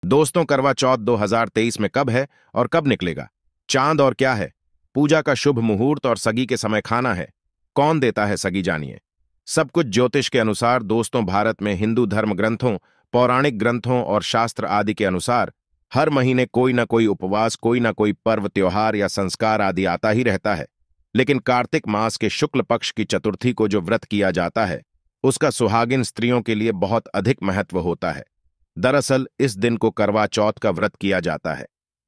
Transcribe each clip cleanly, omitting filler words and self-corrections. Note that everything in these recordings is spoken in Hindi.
दोस्तों, करवा चौथ 2023 में कब है और कब निकलेगा? चांद और क्या है? पूजा का शुभ मुहूर्त और सगी के समय खाना है। कौन देता है सगी, जानिए। सब कुछ ज्योतिष के अनुसार। दोस्तों, भारत में हिंदू धर्म ग्रंथों, पौराणिक ग्रंथों और शास्त्र आदि के अनुसार हर महीने कोई ना कोई उपवास, कोई ना कोई पर्व, त्योहार या संस्कार आदि आता ही रहता है। लेकिन कार्तिक मास के शुक्ल पक्ष की चतुर्थी को जो व्रत किया जाता है, उसका सुहागिन स्त्रियों के लिए बहुत अधिक महत्व होता है। दरअसल इस दिन को करवा चौथ का व्रत किया जाता है।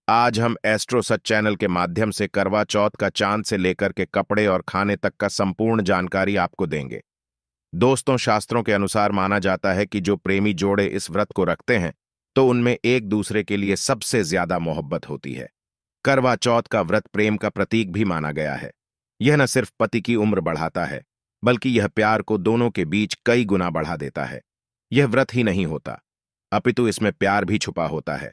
आज हम एस्ट्रो सच चैनल के माध्यम से करवा चौथ का चांद से लेकर के कपड़े और खाने तक का संपूर्ण जानकारी आपको देंगे। दोस्तों, शास्त्रों के अनुसार माना जाता है कि जो प्रेमी जोड़े इस व्रत को रखते हैं तो उनमें एक दूसरे के लिए सबसे ज्यादा मोहब्बत होती है। करवा चौथ का व्रत प्रेम का प्रतीक भी माना गया है। यह न सिर्फ पति की उम्र बढ़ाता है, बल्कि यह प्यार को दोनों के बीच कई गुना बढ़ा देता है। यह व्रत ही नहीं होता, अपितु इसमें प्यार भी छुपा होता है।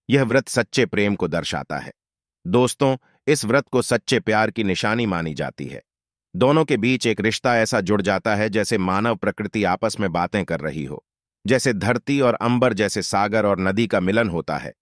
यह व्रत सच्चे प्रेम को दर्शाता है। दोस्तों, इस व्रत को सच्चे प्यार की निशानी मानी जाती है। दोनों के बीच एक रिश्ता ऐसा जुड़ जाता है जैसे मानव प्रकृति आपस में बातें कर रही हो। जैसे धरती और अंबर, जैसे सागर और नदी का मिलन होता है,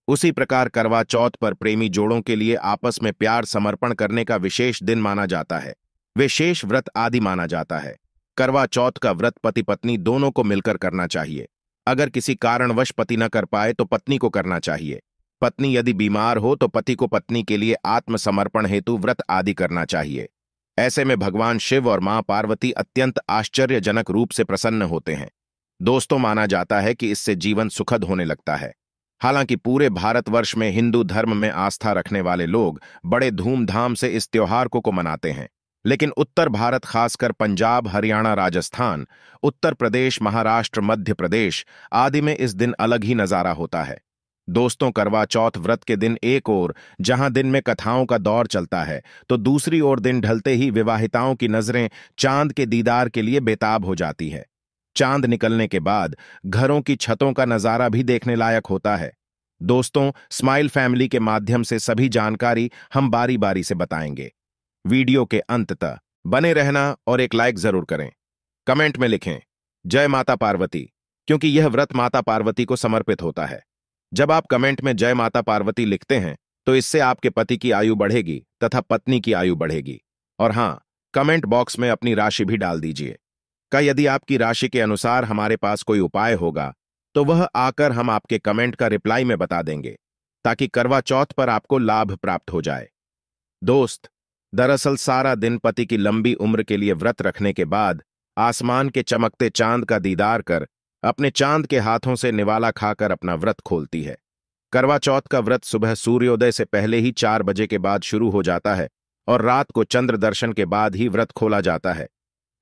उसी प्रकार करवा चौथ पर प्रेमी जोड़ों के लिए आपस में प्यार समर्पण करने का विशेष दिन माना जाता है। विशेष व्रत आदि माना जाता है। करवा चौथ का व्रत पति पत्नी दोनों को मिलकर करना चाहिए। अगर किसी कारणवश पति न कर पाए तो पत्नी को करना चाहिए। पत्नी यदि बीमार हो तो पति को पत्नी के लिए आत्मसमर्पण हेतु व्रत आदि करना चाहिए। ऐसे में भगवान शिव और मां पार्वती अत्यंत आश्चर्यजनक रूप से प्रसन्न होते हैं। दोस्तों, माना जाता है कि इससे जीवन सुखद होने लगता है। हालांकि पूरे भारतवर्ष में हिंदू धर्म में आस्था रखने वाले लोग बड़े धूमधाम से इस त्योहार को मनाते हैं, लेकिन उत्तर भारत, खासकर पंजाब, हरियाणा, राजस्थान, उत्तर प्रदेश, महाराष्ट्र, मध्य प्रदेश आदि में इस दिन अलग ही नजारा होता है। दोस्तों, करवा चौथ व्रत के दिन एक ओर जहां दिन में कथाओं का दौर चलता है, तो दूसरी ओर दिन ढलते ही विवाहिताओं की नजरें चांद के दीदार के लिए बेताब हो जाती है। चांद निकलने के बाद घरों की छतों का नजारा भी देखने लायक होता है। दोस्तों, स्माइल फैमिली के माध्यम से सभी जानकारी हम बारी बारी से बताएंगे। वीडियो के अंत तक बने रहना और एक लाइक जरूर करें। कमेंट में लिखें जय माता पार्वती, क्योंकि यह व्रत माता पार्वती को समर्पित होता है। जब आप कमेंट में जय माता पार्वती लिखते हैं तो इससे आपके पति की आयु बढ़ेगी तथा पत्नी की आयु बढ़ेगी। और हां, कमेंट बॉक्स में अपनी राशि भी डाल दीजिए। यदि आपकी राशि के अनुसार हमारे पास कोई उपाय होगा तो वह आकर हम आपके कमेंट का रिप्लाई में बता देंगे, ताकि करवा चौथ पर आपको लाभ प्राप्त हो जाए। दोस्त, दरअसल सारा दिन पति की लंबी उम्र के लिए व्रत रखने के बाद आसमान के चमकते चांद का दीदार कर अपने चांद के हाथों से निवाला खाकर अपना व्रत खोलती है। करवा चौथ का व्रत सुबह सूर्योदय से पहले ही 4 बजे के बाद शुरू हो जाता है और रात को चंद्र दर्शन के बाद ही व्रत खोला जाता है।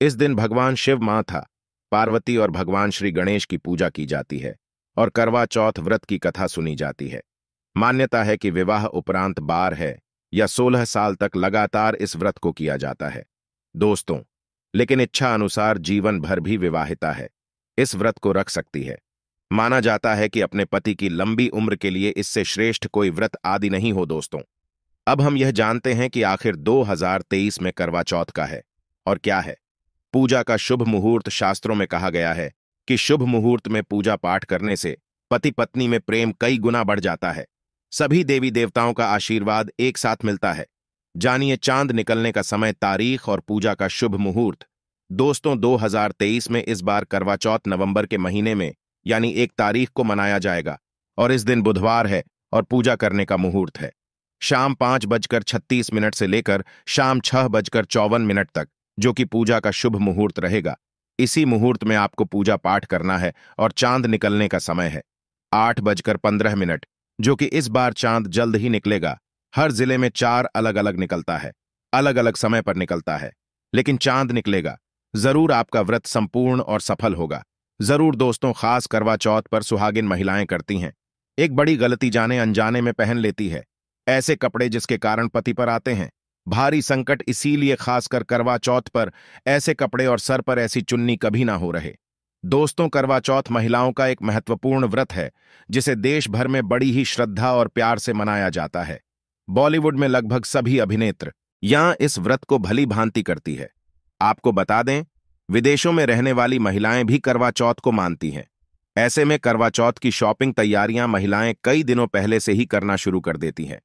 इस दिन भगवान शिव, माता पार्वती और भगवान श्री गणेश की पूजा की जाती है और करवा चौथ व्रत की कथा सुनी जाती है। मान्यता है कि विवाह उपरांत 12 है या 16 साल तक लगातार इस व्रत को किया जाता है। दोस्तों, लेकिन इच्छा अनुसार जीवन भर भी विवाहिता है इस व्रत को रख सकती है। माना जाता है कि अपने पति की लंबी उम्र के लिए इससे श्रेष्ठ कोई व्रत आदि नहीं हो। दोस्तों, अब हम यह जानते हैं कि आखिर 2023 में करवा चौथ का है और क्या है। पूजा का शुभ मुहूर्त। शास्त्रों में कहा गया है कि शुभ मुहूर्त में पूजा पाठ करने से पति पत्नी में प्रेम कई गुना बढ़ जाता है। सभी देवी देवताओं का आशीर्वाद एक साथ मिलता है। जानिए चांद निकलने का समय, तारीख और पूजा का शुभ मुहूर्त। दोस्तों, 2023 में इस बार करवा चौथ नवंबर के महीने में यानी 1 तारीख को मनाया जाएगा और इस दिन बुधवार है और पूजा करने का मुहूर्त है शाम 5:36 से लेकर शाम 6:54 तक, जो कि पूजा का शुभ मुहूर्त रहेगा। इसी मुहूर्त में आपको पूजा पाठ करना है और चांद निकलने का समय है 8:15, जो कि इस बार चांद जल्द ही निकलेगा। हर जिले में 4 अलग अलग निकलता है, अलग अलग समय पर निकलता है, लेकिन चांद निकलेगा। जरूर आपका व्रत संपूर्ण और सफल होगा। जरूर दोस्तों, खास करवा चौथ पर सुहागिन महिलाएं करती हैं एक बड़ी गलती, जाने अनजाने में पहन लेती है ऐसे कपड़े जिसके कारण पति पर आते हैं भारी संकट। इसीलिए खासकर करवा चौथ पर ऐसे कपड़े और सर पर ऐसी चुन्नी कभी ना हो रहे। दोस्तों, करवा चौथ महिलाओं का एक महत्वपूर्ण व्रत है जिसे देश भर में बड़ी ही श्रद्धा और प्यार से मनाया जाता है। बॉलीवुड में लगभग सभी अभिनेत्र यहां इस व्रत को भली भांति करती है। आपको बता दें, विदेशों में रहने वाली महिलाएं भी करवा चौथ को मानती हैं। ऐसे में करवा चौथ की शॉपिंग तैयारियां महिलाएं कई दिनों पहले से ही करना शुरू कर देती हैं।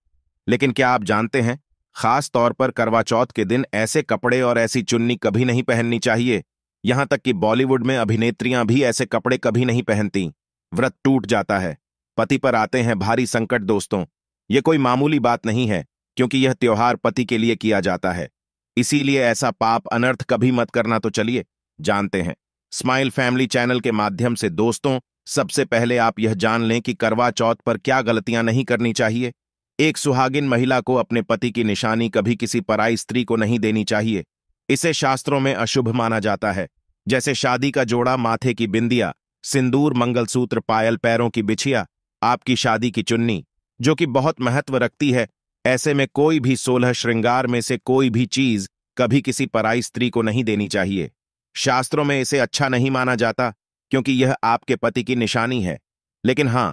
लेकिन क्या आप जानते हैं, खास तौर पर करवा चौथ के दिन ऐसे कपड़े और ऐसी चुन्नी कभी नहीं पहननी चाहिए। यहां तक कि बॉलीवुड में अभिनेत्रियां भी ऐसे कपड़े कभी नहीं पहनती। व्रत टूट जाता है, पति पर आते हैं भारी संकट। दोस्तों, ये कोई मामूली बात नहीं है, क्योंकि यह त्योहार पति के लिए किया जाता है। इसीलिए ऐसा पाप अनर्थ कभी मत करना। तो चलिए जानते हैं स्माइल फैमिली चैनल के माध्यम से। दोस्तों, सबसे पहले आप यह जान लें कि करवा चौथ पर क्या गलतियां नहीं करनी चाहिए। एक सुहागिन महिला को अपने पति की निशानी कभी किसी पराई स्त्री को नहीं देनी चाहिए। इसे शास्त्रों में अशुभ माना जाता है। जैसे शादी का जोड़ा, माथे की बिंदिया, सिंदूर, मंगलसूत्र, पायल, पैरों की बिछिया, आपकी शादी की चुन्नी, जो कि बहुत महत्व रखती है। ऐसे में कोई भी 16 श्रृंगार में से कोई भी चीज कभी किसी पराई स्त्री को नहीं देनी चाहिए। शास्त्रों में इसे अच्छा नहीं माना जाता, क्योंकि यह आपके पति की निशानी है। लेकिन हां,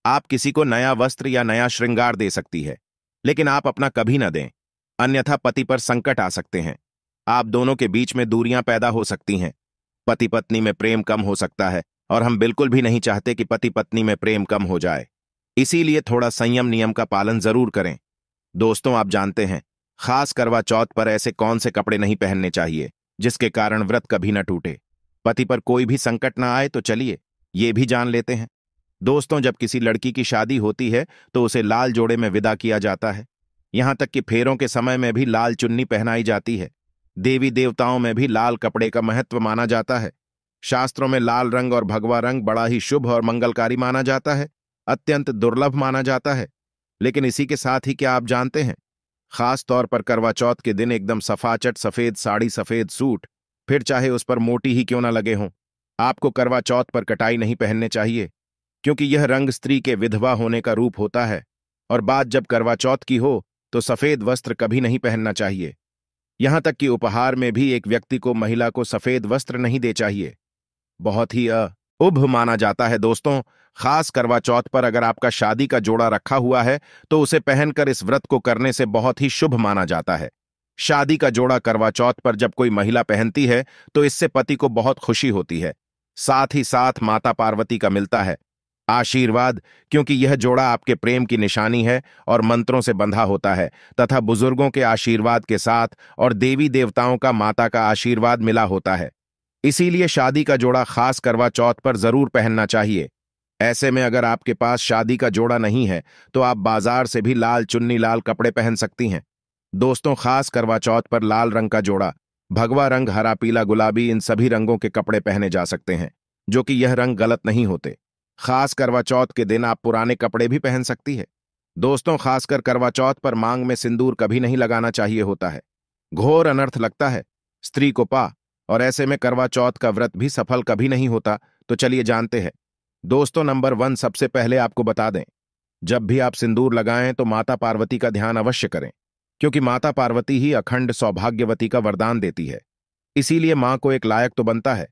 आप किसी को नया वस्त्र या नया श्रृंगार दे सकती है, लेकिन आप अपना कभी न दें, अन्यथा पति पर संकट आ सकते हैं। आप दोनों के बीच में दूरियां पैदा हो सकती हैं। पति पत्नी में प्रेम कम हो सकता है, और हम बिल्कुल भी नहीं चाहते कि पति पत्नी में प्रेम कम हो जाए। इसीलिए थोड़ा संयम नियम का पालन जरूर करें। दोस्तों, आप जानते हैं खास करवा चौथ पर ऐसे कौन से कपड़े नहीं पहनने चाहिए जिसके कारण व्रत कभी न टूटे, पति पर कोई भी संकट ना आए। तो चलिए ये भी जान लेते हैं। दोस्तों, जब किसी लड़की की शादी होती है तो उसे लाल जोड़े में विदा किया जाता है। यहां तक कि फेरों के समय में भी लाल चुन्नी पहनाई जाती है। देवी देवताओं में भी लाल कपड़े का महत्व माना जाता है। शास्त्रों में लाल रंग और भगवा रंग बड़ा ही शुभ और मंगलकारी माना जाता है, अत्यंत दुर्लभ माना जाता है। लेकिन इसी के साथ ही क्या आप जानते हैं, खास तौर पर करवा चौथ के दिन एकदम सफाचट सफेद साड़ी, सफेद सूट, फिर चाहे उस पर मोटी ही क्यों ना लगे हों, आपको करवा चौथ पर कटाई नहीं पहनने चाहिए, क्योंकि यह रंग स्त्री के विधवा होने का रूप होता है। और बात जब करवा चौथ की हो तो सफेद वस्त्र कभी नहीं पहनना चाहिए। यहां तक कि उपहार में भी एक व्यक्ति को महिला को सफेद वस्त्र नहीं दे चाहिए। बहुत ही उभ माना जाता है। दोस्तों, खास करवा चौथ पर अगर आपका शादी का जोड़ा रखा हुआ है तो उसे पहनकर इस व्रत को करने से बहुत ही शुभ माना जाता है। शादी का जोड़ा करवा चौथ पर जब कोई महिला पहनती है तो इससे पति को बहुत खुशी होती है, साथ ही साथ माता पार्वती का मिलता है आशीर्वाद, क्योंकि यह जोड़ा आपके प्रेम की निशानी है और मंत्रों से बंधा होता है तथा बुजुर्गों के आशीर्वाद के साथ और देवी देवताओं का, माता का आशीर्वाद मिला होता है। इसीलिए शादी का जोड़ा खास करवा चौथ पर जरूर पहनना चाहिए। ऐसे में अगर आपके पास शादी का जोड़ा नहीं है तो आप बाजार से भी लाल चुन्नी, लाल कपड़े पहन सकती हैं। दोस्तों, खास करवा चौथ पर लाल रंग का जोड़ा, भगवा रंग, हरा, पीला, गुलाबी, इन सभी रंगों के कपड़े पहने जा सकते हैं, जो कि यह रंग गलत नहीं होते। खास करवा चौथ के दिन आप पुराने कपड़े भी पहन सकती है। दोस्तों, खासकर करवा चौथ पर मांग में सिंदूर कभी नहीं लगाना चाहिए होता है। घोर अनर्थ लगता है स्त्री को पा, और ऐसे में करवा चौथ का व्रत भी सफल कभी नहीं होता। तो चलिए जानते हैं। दोस्तों, नंबर 1, सबसे पहले आपको बता दें, जब भी आप सिंदूर लगाएं तो माता पार्वती का ध्यान अवश्य करें, क्योंकि माता पार्वती ही अखंड सौभाग्यवती का वरदान देती है। इसीलिए मां को एक लायक तो बनता है।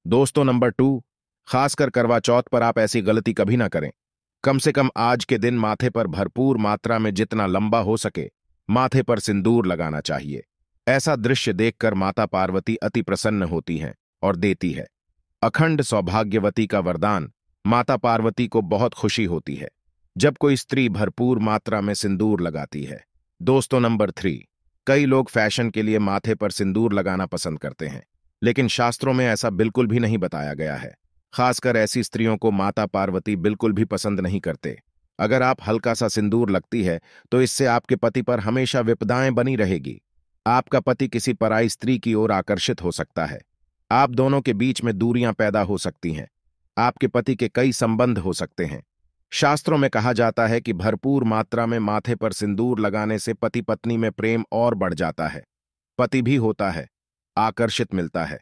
दोस्तों, नंबर 2, खासकर करवा चौथ पर आप ऐसी गलती कभी ना करें। कम से कम आज के दिन माथे पर भरपूर मात्रा में जितना लंबा हो सके माथे पर सिंदूर लगाना चाहिए। ऐसा दृश्य देखकर माता पार्वती अति प्रसन्न होती हैं और देती है अखंड सौभाग्यवती का वरदान। माता पार्वती को बहुत खुशी होती है जब कोई स्त्री भरपूर मात्रा में सिंदूर लगाती है। दोस्तों, नंबर 3, कई लोग फैशन के लिए माथे पर सिंदूर लगाना पसंद करते हैं, लेकिन शास्त्रों में ऐसा बिल्कुल भी नहीं बताया गया है। खासकर ऐसी स्त्रियों को माता पार्वती बिल्कुल भी पसंद नहीं करते। अगर आप हल्का सा सिंदूर लगती है तो इससे आपके पति पर हमेशा विपदाएं बनी रहेगी। आपका पति किसी पराई स्त्री की ओर आकर्षित हो सकता है। आप दोनों के बीच में दूरियां पैदा हो सकती हैं। आपके पति के कई संबंध हो सकते हैं। शास्त्रों में कहा जाता है कि भरपूर मात्रा में माथे पर सिंदूर लगाने से पति पत्नी में प्रेम और बढ़ जाता है, पति भी होता है, आकर्षित मिलता है,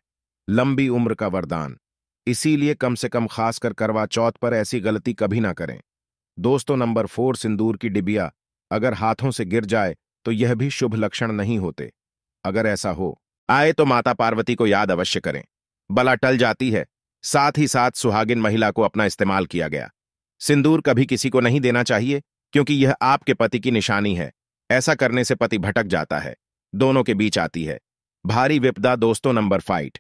लंबी उम्र का वरदान। इसीलिए कम से कम खासकर करवा चौथ पर ऐसी गलती कभी ना करें। दोस्तों, नंबर 4, सिंदूर की डिबिया अगर हाथों से गिर जाए तो यह भी शुभ लक्षण नहीं होते। अगर ऐसा हो आए तो माता पार्वती को याद अवश्य करें, बला टल जाती है। साथ ही साथ सुहागिन महिला को अपना इस्तेमाल किया गया सिंदूर कभी किसी को नहीं देना चाहिए, क्योंकि यह आपके पति की निशानी है। ऐसा करने से पति भटक जाता है, दोनों के बीच आती है भारी विपदा। दोस्तों, नंबर 5,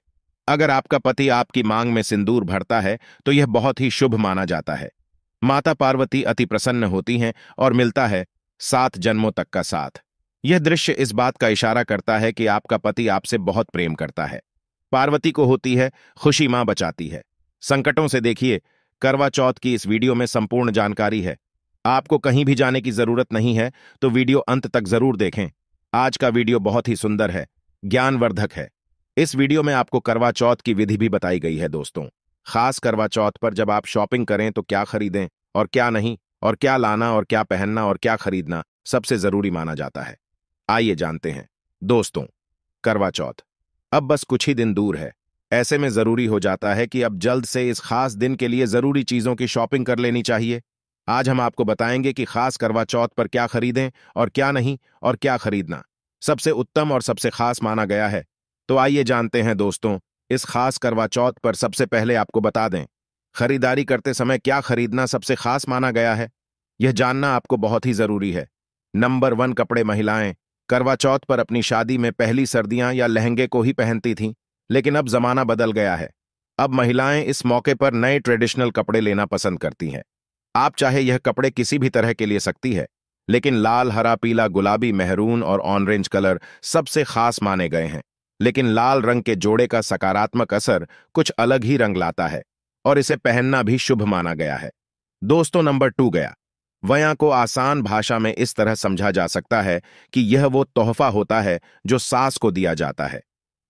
अगर आपका पति आपकी मांग में सिंदूर भरता है तो यह बहुत ही शुभ माना जाता है। माता पार्वती अति प्रसन्न होती हैं और मिलता है 7 जन्मों तक का साथ। यह दृश्य इस बात का इशारा करता है कि आपका पति आपसे बहुत प्रेम करता है। पार्वती को होती है खुशी, मां बचाती है संकटों से। देखिए, करवा चौथ की इस वीडियो में संपूर्ण जानकारी है। आपको कहीं भी जाने की जरूरत नहीं है, तो वीडियो अंत तक जरूर देखें। आज का वीडियो बहुत ही सुंदर है, ज्ञानवर्धक है। इस वीडियो में आपको करवा चौथ की विधि भी बताई गई है दोस्तों। खास करवा चौथ पर जब आप शॉपिंग करें तो क्या खरीदें और क्या नहीं, और क्या लाना और क्या पहनना और क्या खरीदना सबसे जरूरी माना जाता है। आइए जानते हैं दोस्तों। करवा चौथ अब बस कुछ ही दिन दूर है। ऐसे में जरूरी हो जाता है कि अब जल्द से इस खास दिन के लिए जरूरी चीजों की शॉपिंग कर लेनी चाहिए। आज हम आपको बताएंगे कि खास करवा चौथ पर क्या खरीदें और क्या नहीं, और क्या खरीदना सबसे उत्तम और सबसे खास माना गया है। तो आइए जानते हैं दोस्तों। इस खास करवा चौथ पर सबसे पहले आपको बता दें, खरीदारी करते समय क्या खरीदना सबसे खास माना गया है, यह जानना आपको बहुत ही जरूरी है। नंबर 1, कपड़े। महिलाएं करवा चौथ पर अपनी शादी में पहली सर्दियां या लहंगे को ही पहनती थीं, लेकिन अब जमाना बदल गया है। अब महिलाएं इस मौके पर नए ट्रेडिशनल कपड़े लेना पसंद करती हैं। आप चाहे यह कपड़े किसी भी तरह के ले सकती है, लेकिन लाल, हरा, पीला, गुलाबी, मेहरून और ऑरेंज कलर सबसे खास माने गए हैं। लेकिन लाल रंग के जोड़े का सकारात्मक असर कुछ अलग ही रंग लाता है और इसे पहनना भी शुभ माना गया है। दोस्तों, नंबर 2 गया। वया को आसान भाषा में इस तरह समझा जा सकता है कि यह वो तोहफा होता है जो सास को दिया जाता है।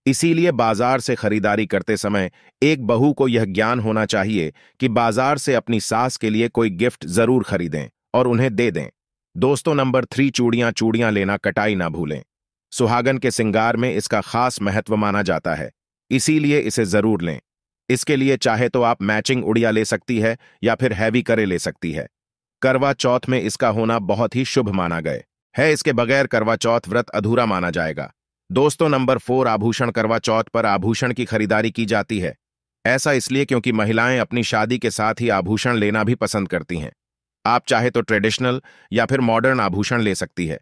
इसीलिए बाजार से खरीदारी करते समय एक बहू को यह ज्ञान होना चाहिए कि बाजार से अपनी सास के लिए कोई गिफ्ट जरूर खरीदें और उन्हें दे दें। दोस्तों, नंबर 3, चूड़ियां। चूड़ियां लेना कटाई ना भूलें। सुहागन के श्रृंगार में इसका खास महत्व माना जाता है, इसीलिए इसे जरूर लें। इसके लिए चाहे तो आप मैचिंग उड़िया ले सकती है या फिर हैवी करे ले सकती है। करवा चौथ में इसका होना बहुत ही शुभ माना गया है। इसके बगैर करवा चौथ व्रत अधूरा माना जाएगा। दोस्तों, नंबर 4, आभूषण। करवा चौथ पर आभूषण की खरीदारी की जाती है। ऐसा इसलिए क्योंकि महिलाएं अपनी शादी के साथ ही आभूषण लेना भी पसंद करती हैं। आप चाहे तो ट्रेडिशनल या फिर मॉडर्न आभूषण ले सकती है।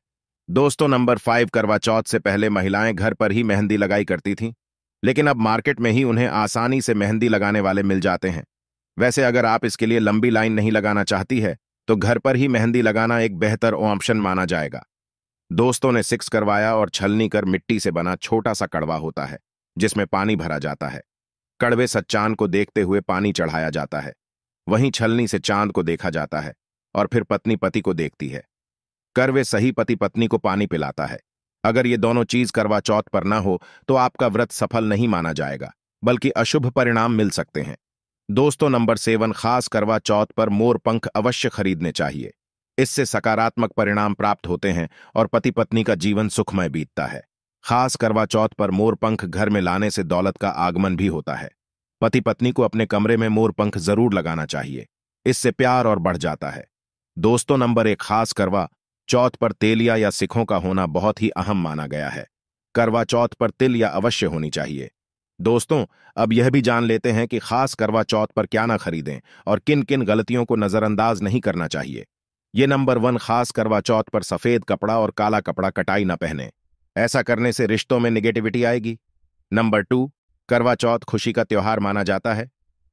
दोस्तों, नंबर 5, करवा चौथ से पहले महिलाएं घर पर ही मेहंदी लगाई करती थीं, लेकिन अब मार्केट में ही उन्हें आसानी से मेहंदी लगाने वाले मिल जाते हैं। वैसे अगर आप इसके लिए लंबी लाइन नहीं लगाना चाहती है तो घर पर ही मेहंदी लगाना एक बेहतर ऑप्शन माना जाएगा। दोस्तों ने 6 करवाया और छलनी कर मिट्टी से बना छोटा सा कड़वा होता है जिसमें पानी भरा जाता है। कड़वे सच्चांद को देखते हुए पानी चढ़ाया जाता है। वहीं छलनी से चांद को देखा जाता है और फिर पत्नी पति को देखती है। करवे सही पति पत्नी को पानी पिलाता है। अगर ये दोनों चीज करवा चौथ पर ना हो तो आपका व्रत सफल नहीं माना जाएगा, बल्कि अशुभ परिणाम मिल सकते हैं। दोस्तों, नंबर 7, खास करवा चौथ पर मोर पंख अवश्य खरीदने चाहिए। इससे सकारात्मक परिणाम प्राप्त होते हैं और पति पत्नी का जीवन सुखमय बीतता है। खास करवा चौथ पर मोर पंख घर में लाने से दौलत का आगमन भी होता है। पति पत्नी को अपने कमरे में मोर पंख जरूर लगाना चाहिए, इससे प्यार और बढ़ जाता है। दोस्तों, नंबर 1, खास करवा चौथ पर तेलिया या सिखों का होना बहुत ही अहम माना गया है। करवा चौथ पर तिलिया अवश्य होनी चाहिए। दोस्तों, अब यह भी जान लेते हैं कि खास करवा चौथ पर क्या ना खरीदें और किन किन गलतियों को नजरअंदाज नहीं करना चाहिए। ये नंबर 1, खास करवा चौथ पर सफेद कपड़ा और काला कपड़ा कटाई ना पहने। ऐसा करने से रिश्तों में निगेटिविटी आएगी। नंबर 2, करवा चौथ खुशी का त्योहार माना जाता है।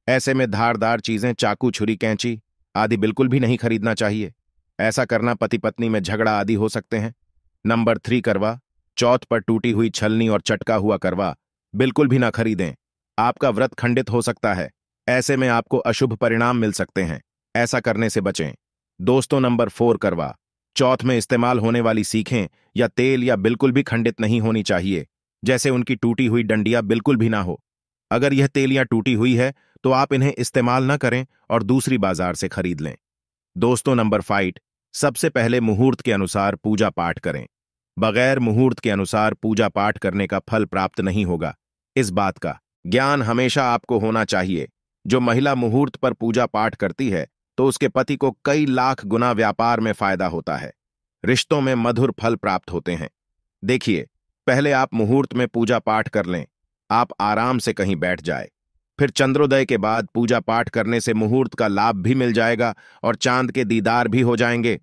ऐसे में धारदार चीजें, चाकू, छुरी, कैंची आदि बिल्कुल भी नहीं खरीदना चाहिए। ऐसा करना पति पत्नी में झगड़ा आदि हो सकते हैं। नंबर 3, करवा चौथ पर टूटी हुई छलनी और चटका हुआ करवा बिल्कुल भी ना खरीदें। आपका व्रत खंडित हो सकता है। ऐसे में आपको अशुभ परिणाम मिल सकते हैं, ऐसा करने से बचें। दोस्तों, नंबर 4, करवा चौथ में इस्तेमाल होने वाली सीखें या तेल या बिल्कुल भी खंडित नहीं होनी चाहिए, जैसे उनकी टूटी हुई डंडियां बिल्कुल भी ना हो। अगर यह तेलियां टूटी हुई है तो आप इन्हें इस्तेमाल न करें और दूसरी बाजार से खरीद लें। दोस्तों, नंबर 5, सबसे पहले मुहूर्त के अनुसार पूजा पाठ करें। बगैर मुहूर्त के अनुसार पूजा पाठ करने का फल प्राप्त नहीं होगा। इस बात का ज्ञान हमेशा आपको होना चाहिए। जो महिला मुहूर्त पर पूजा पाठ करती है तो उसके पति को कई लाख गुना व्यापार में फायदा होता है, रिश्तों में मधुर फल प्राप्त होते हैं। देखिए, पहले आप मुहूर्त में पूजा पाठ कर लें, आप आराम से कहीं बैठ जाए, फिर चंद्रोदय के बाद पूजा पाठ करने से मुहूर्त का लाभ भी मिल जाएगा और चांद के दीदार भी हो जाएंगे।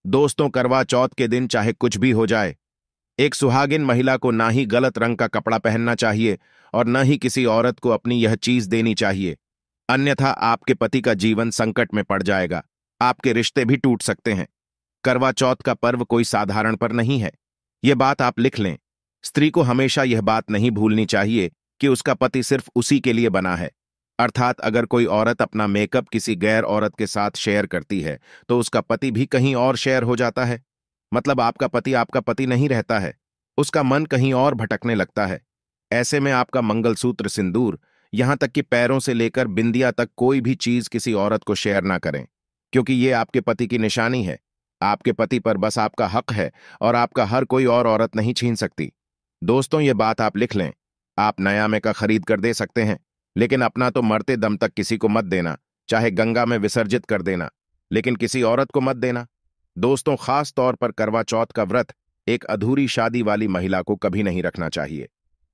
दोस्तों, करवा चौथ के दिन चाहे कुछ भी हो जाए, एक सुहागिन महिला को ना ही गलत रंग का कपड़ा पहनना चाहिए और न ही किसी औरत को अपनी यह चीज देनी चाहिए, अन्यथा आपके पति का जीवन संकट में पड़ जाएगा, आपके रिश्ते भी टूट सकते हैं। करवा चौथ का पर्व कोई साधारण पर्व नहीं है, यह बात आप लिख लें। स्त्री को हमेशा यह बात नहीं भूलनी चाहिए कि उसका पति सिर्फ उसी के लिए बना है। अर्थात अगर कोई औरत अपना मेकअप किसी गैर औरत के साथ शेयर करती है तो उसका पति भी कहीं और शेयर हो जाता है। मतलब आपका पति नहीं रहता है, उसका मन कहीं और भटकने लगता है। ऐसे में आपका मंगलसूत्र, सिंदूर, यहां तक कि पैरों से लेकर बिंदिया तक कोई भी चीज किसी औरत को शेयर ना करें, क्योंकि ये आपके पति की निशानी है। आपके पति पर बस आपका हक है और आपका हर कोई और औरत नहीं छीन सकती। दोस्तों, ये बात आप लिख लें। आप नया मेकअप खरीद कर दे सकते हैं, लेकिन अपना तो मरते दम तक किसी को मत देना, चाहे गंगा में विसर्जित कर देना, लेकिन किसी औरत को मत देना। दोस्तों, खास तौर पर करवा चौथ का व्रत एक अधूरी शादी वाली महिला को कभी नहीं रखना चाहिए।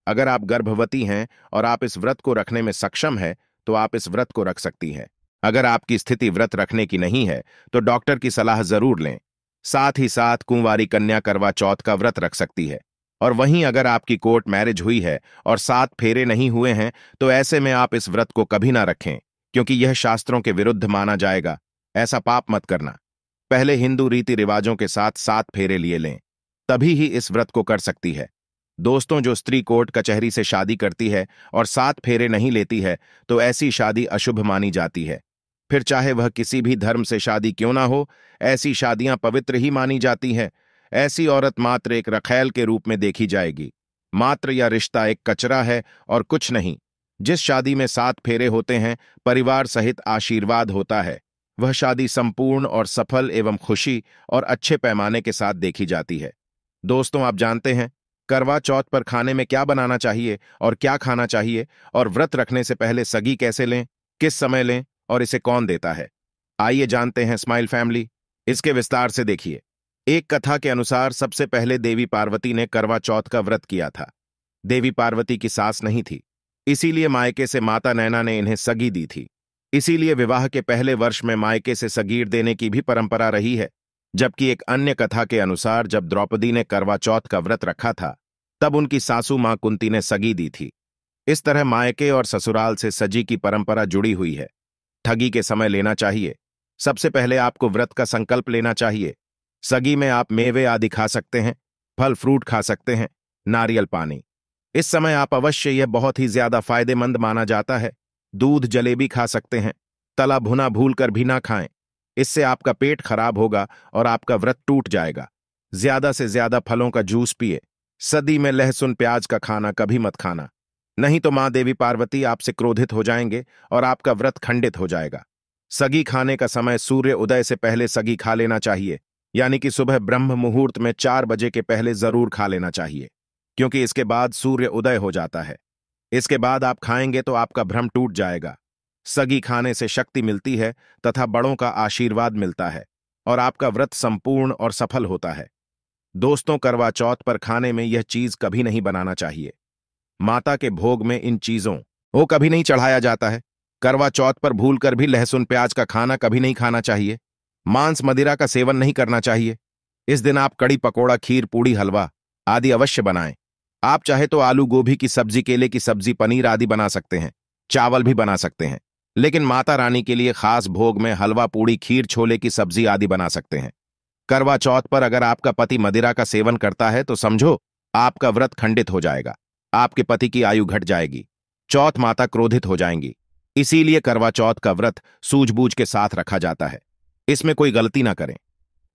अगर आप गर्भवती हैं और आप इस व्रत को रखने में सक्षम है तो आप इस व्रत को रख सकती हैं। अगर आपकी स्थिति व्रत रखने की नहीं है तो डॉक्टर की सलाह जरूर लें। साथ ही साथ कुंवारी कन्या करवा चौथ का व्रत रख सकती है। और वहीं अगर आपकी कोर्ट मैरिज हुई है और 7 फेरे नहीं हुए हैं तो ऐसे में आप इस व्रत को कभी ना रखें, क्योंकि यह शास्त्रों के विरुद्ध माना जाएगा। ऐसा पाप मत करना। पहले हिंदू रीति रिवाजों के साथ 7 फेरे लिए लें, तभी ही इस व्रत को कर सकती है। दोस्तों, जो स्त्री कोर्ट कचहरी से शादी करती है और 7 फेरे नहीं लेती है तो ऐसी शादी अशुभ मानी जाती है। फिर चाहे वह किसी भी धर्म से शादी क्यों ना हो, ऐसी शादियां पवित्र ही मानी जाती हैं। ऐसी औरत मात्र एक रखैल के रूप में देखी जाएगी। मात्र या रिश्ता एक कचरा है और कुछ नहीं। जिस शादी में 7 फेरे होते हैं, परिवार सहित आशीर्वाद होता है, वह शादी संपूर्ण और सफल एवं खुशी और अच्छे पैमाने के साथ देखी जाती है। दोस्तों, आप जानते हैं करवा चौथ पर खाने में क्या बनाना चाहिए और क्या खाना चाहिए, और व्रत रखने से पहले सगी कैसे लें, किस समय लें और इसे कौन देता है? आइए जानते हैं स्माइल फैमिली, इसके विस्तार से देखिए। एक कथा के अनुसार सबसे पहले देवी पार्वती ने करवा चौथ का व्रत किया था। देवी पार्वती की सास नहीं थी, इसीलिए मायके से माता नैना ने इन्हें सगी दी थी। इसीलिए विवाह के पहले वर्ष में मायके से सगीर देने की भी परंपरा रही है। जबकि एक अन्य कथा के अनुसार जब द्रौपदी ने करवा चौथ का व्रत रखा था तब उनकी सासू मां कुंती ने सगी दी थी। इस तरह मायके और ससुराल से सजी की परंपरा जुड़ी हुई है। ठगी के समय लेना चाहिए। सबसे पहले आपको व्रत का संकल्प लेना चाहिए। सगी में आप मेवे आदि खा सकते हैं, फल फ्रूट खा सकते हैं, नारियल पानी। इस समय आप अवश्य, यह बहुत ही ज्यादा फायदेमंद माना जाता है, दूध जलेबी खा सकते हैं। तला भुना भूल कर भी ना खाएं, इससे आपका पेट खराब होगा और आपका व्रत टूट जाएगा। ज्यादा से ज्यादा फलों का जूस पिए। सदी में लहसुन प्याज का खाना कभी मत खाना, नहीं तो मां देवी पार्वती आपसे क्रोधित हो जाएंगे और आपका व्रत खंडित हो जाएगा। सगी खाने का समय सूर्य उदय से पहले सगी खा लेना चाहिए, यानी कि सुबह ब्रह्म मुहूर्त में 4 बजे के पहले जरूर खा लेना चाहिए, क्योंकि इसके बाद सूर्य उदय हो जाता है। इसके बाद आप खाएंगे तो आपका भ्रम टूट जाएगा। सगी खाने से शक्ति मिलती है तथा बड़ों का आशीर्वाद मिलता है और आपका व्रत संपूर्ण और सफल होता है। दोस्तों, करवा चौथ पर खाने में यह चीज कभी नहीं बनाना चाहिए। माता के भोग में इन चीजों को कभी नहीं चढ़ाया जाता है। करवा चौथ पर भूलकर भी लहसुन प्याज का खाना कभी नहीं खाना चाहिए। मांस मदिरा का सेवन नहीं करना चाहिए। इस दिन आप कड़ी पकोड़ा, खीर, पूड़ी, हलवा आदि अवश्य बनाएं। आप चाहे तो आलू गोभी की सब्जी, केले की सब्जी, पनीर आदि बना सकते हैं, चावल भी बना सकते हैं। लेकिन माता रानी के लिए खास भोग में हलवा, पूड़ी, खीर, छोले की सब्जी आदि बना सकते हैं। करवा चौथ पर अगर आपका पति मदिरा का सेवन करता है तो समझो आपका व्रत खंडित हो जाएगा, आपके पति की आयु घट जाएगी, चौथ माता क्रोधित हो जाएंगी। इसीलिए करवा चौथ का व्रत सूझबूझ के साथ रखा जाता है। इसमें कोई गलती ना करें।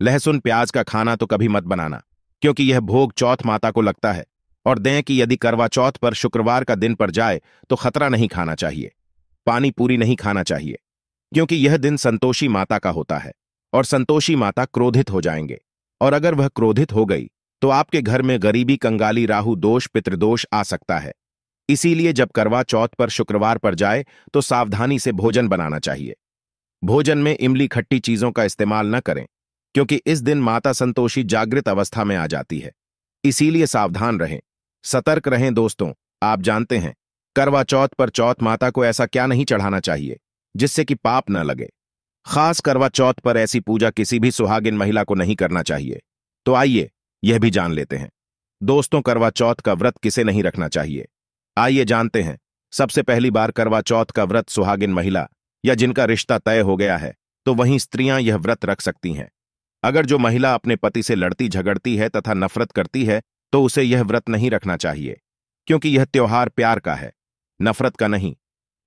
लहसुन प्याज का खाना तो कभी मत बनाना, क्योंकि यह भोग चौथ माता को लगता है। और दें कि यदि करवा चौथ पर शुक्रवार का दिन पर जाए तो खतरा नहीं खाना चाहिए। पानी पूरी नहीं खाना चाहिए, क्योंकि यह दिन संतोषी माता का होता है और संतोषी माता क्रोधित हो जाएंगे। और अगर वह क्रोधित हो गई तो आपके घर में गरीबी, कंगाली, राहु दोष, पितृदोष आ सकता है। इसीलिए जब करवा चौथ पर शुक्रवार पर जाए तो सावधानी से भोजन बनाना चाहिए। भोजन में इमली, खट्टी चीजों का इस्तेमाल न करें, क्योंकि इस दिन माता संतोषी जागृत अवस्था में आ जाती है। इसीलिए सावधान रहें, सतर्क रहें। दोस्तों, आप जानते हैं करवा चौथ पर चौथ माता को ऐसा क्या नहीं चढ़ाना चाहिए जिससे कि पाप न लगे। खास करवा चौथ पर ऐसी पूजा किसी भी सुहागिन महिला को नहीं करना चाहिए। तो आइए यह भी जान लेते हैं। दोस्तों, करवा चौथ का व्रत किसे नहीं रखना चाहिए? आइए जानते हैं। सबसे पहली बार करवा चौथ का व्रत सुहागिन महिला या जिनका रिश्ता तय हो गया है, तो वहीं स्त्रियां यह व्रत रख सकती हैं। अगर जो महिला अपने पति से लड़ती झगड़ती है तथा नफरत करती है, तो उसे यह व्रत नहीं रखना चाहिए, क्योंकि यह त्योहार प्यार का है, नफरत का नहीं।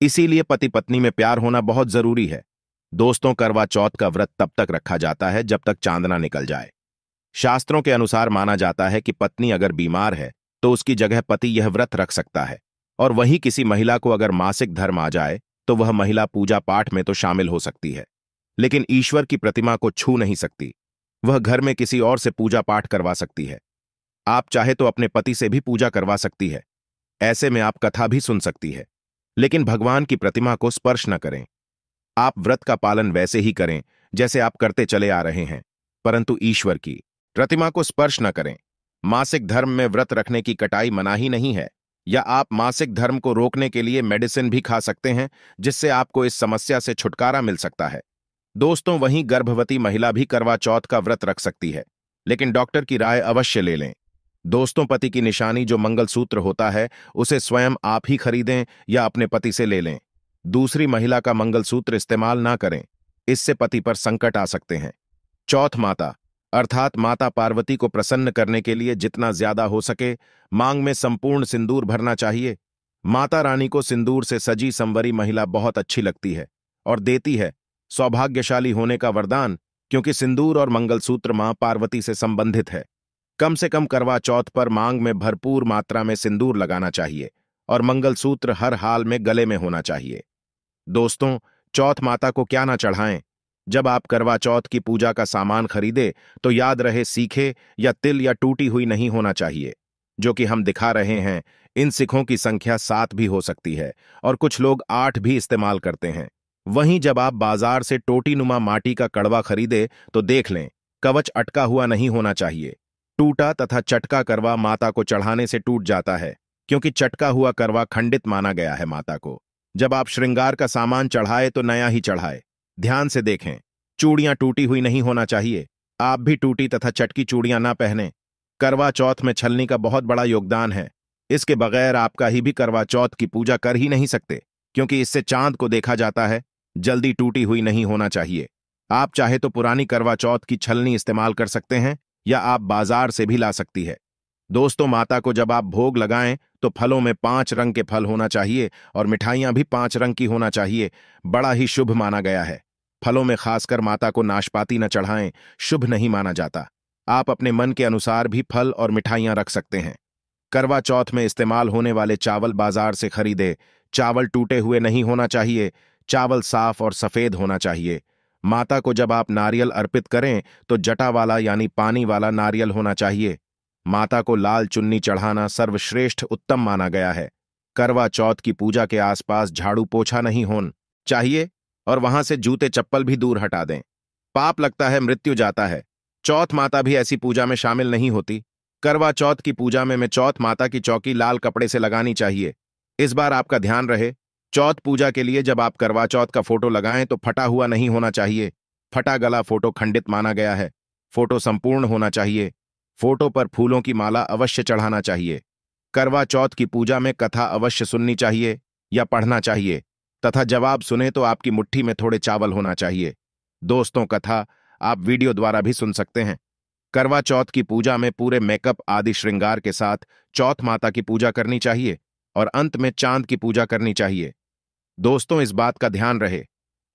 इसीलिए पति पत्नी में प्यार होना बहुत जरूरी है। दोस्तों, करवा चौथ का व्रत तब तक रखा जाता है जब तक चांद ना निकल जाए। शास्त्रों के अनुसार माना जाता है कि पत्नी अगर बीमार है तो उसकी जगह पति यह व्रत रख सकता है, और वहीं किसी महिला को अगर मासिक धर्म आ जाए तो वह महिला पूजा पाठ में तो शामिल हो सकती है, लेकिन ईश्वर की प्रतिमा को छू नहीं सकती। वह घर में किसी और से पूजा पाठ करवा सकती है। आप चाहे तो अपने पति से भी पूजा करवा सकती है। ऐसे में आप कथा भी सुन सकती है, लेकिन भगवान की प्रतिमा को स्पर्श न करें। आप व्रत का पालन वैसे ही करें जैसे आप करते चले आ रहे हैं, परंतु ईश्वर की प्रतिमा को स्पर्श न करें। मासिक धर्म में व्रत रखने की कटाई मनाही नहीं है, या आप मासिक धर्म को रोकने के लिए मेडिसिन भी खा सकते हैं, जिससे आपको इस समस्या से छुटकारा मिल सकता है। दोस्तों, वहीं गर्भवती महिला भी करवा चौथ का व्रत रख सकती है, लेकिन डॉक्टर की राय अवश्य ले लें। दोस्तों, पति की निशानी जो मंगलसूत्र होता है, उसे स्वयं आप ही खरीदें या अपने पति से ले लें। दूसरी महिला का मंगलसूत्र इस्तेमाल ना करें, इससे पति पर संकट आ सकते हैं। चौथ माता अर्थात माता पार्वती को प्रसन्न करने के लिए जितना ज्यादा हो सके मांग में संपूर्ण सिंदूर भरना चाहिए। माता रानी को सिंदूर से सजी संवरी महिला बहुत अच्छी लगती है और देती है सौभाग्यशाली होने का वरदान, क्योंकि सिंदूर और मंगलसूत्र मां पार्वती से संबंधित है। कम से कम करवा चौथ पर मांग में भरपूर मात्रा में सिंदूर लगाना चाहिए और मंगलसूत्र हर हाल में गले में होना चाहिए। दोस्तों, चौथ माता को क्या ना चढ़ाएं? जब आप करवा चौथ की पूजा का सामान खरीदे तो याद रहे सीखे या तिल या टूटी हुई नहीं होना चाहिए। जो कि हम दिखा रहे हैं, इन सिखों की संख्या 7 भी हो सकती है और कुछ लोग 8 भी इस्तेमाल करते हैं। वहीं जब आप बाजार से टोटीनुमा माटी का कड़वा खरीदे तो देख लें, कवच अटका हुआ नहीं होना चाहिए। टूटा तथा चटका करवा माता को चढ़ाने से टूट जाता है, क्योंकि चटका हुआ करवा खंडित माना गया है माता को। जब आप श्रृंगार का सामान चढ़ाए तो नया ही चढ़ाए। ध्यान से देखें, चूड़ियां टूटी हुई नहीं होना चाहिए। आप भी टूटी तथा चटकी चूड़ियां ना पहनें। करवा चौथ में छलनी का बहुत बड़ा योगदान है। इसके बगैर आप कहीं भी करवा चौथ की पूजा कर ही नहीं सकते, क्योंकि इससे चांद को देखा जाता है। जल्दी टूटी हुई नहीं होना चाहिए। आप चाहे तो पुरानी करवा चौथ की छलनी इस्तेमाल कर सकते हैं, या आप बाजार से भी ला सकती है। दोस्तों, माता को जब आप भोग लगाएं तो फलों में 5 रंग के फल होना चाहिए और मिठाइयां भी 5 रंग की होना चाहिए। बड़ा ही शुभ माना गया है। फलों में खासकर माता को नाशपाती न चढ़ाएं, शुभ नहीं माना जाता। आप अपने मन के अनुसार भी फल और मिठाइयां रख सकते हैं। करवा चौथ में इस्तेमाल होने वाले चावल बाजार से खरीदे। चावल टूटे हुए नहीं होना चाहिए। चावल साफ और सफेद होना चाहिए। माता को जब आप नारियल अर्पित करें तो जटा वाला यानी पानी वाला नारियल होना चाहिए। माता को लाल चुन्नी चढ़ाना सर्वश्रेष्ठ उत्तम माना गया है। करवा चौथ की पूजा के आसपास झाड़ू पोछा नहीं होना चाहिए और वहां से जूते चप्पल भी दूर हटा दें। पाप लगता है, मृत्यु जाता है। चौथ माता भी ऐसी पूजा में शामिल नहीं होती। करवा चौथ की पूजा में चौथ माता की चौकी लाल कपड़े से लगानी चाहिए। इस बार आपका ध्यान रहे, चौथ पूजा के लिए जब आप करवा चौथ का फोटो लगाएं तो फटा हुआ नहीं होना चाहिए। फटा गला फोटो खंडित माना गया है। फोटो संपूर्ण होना चाहिए। फोटो पर फूलों की माला अवश्य चढ़ाना चाहिए। करवा चौथ की पूजा में कथा अवश्य सुननी चाहिए या पढ़ना चाहिए, तथा जवाब सुने तो आपकी मुट्ठी में थोड़े चावल होना चाहिए। दोस्तों, कथा आप वीडियो द्वारा भी सुन सकते हैं। करवा चौथ की पूजा में पूरे मेकअप आदि श्रृंगार के साथ चौथ माता की पूजा करनी चाहिए और अंत में चांद की पूजा करनी चाहिए। दोस्तों, इस बात का ध्यान रहे,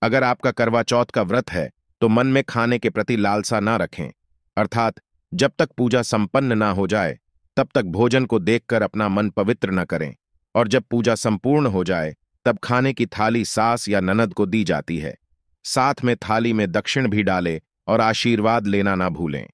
अगर आपका करवा चौथ का व्रत है तो मन में खाने के प्रति लालसा ना रखें, अर्थात जब तक पूजा संपन्न ना हो जाए तब तक भोजन को देखकर अपना मन पवित्र न करें, और जब पूजा संपूर्ण हो जाए तब खाने की थाली सास या ननद को दी जाती है। साथ में थाली में दक्षिण भी डालें और आशीर्वाद लेना ना भूलें।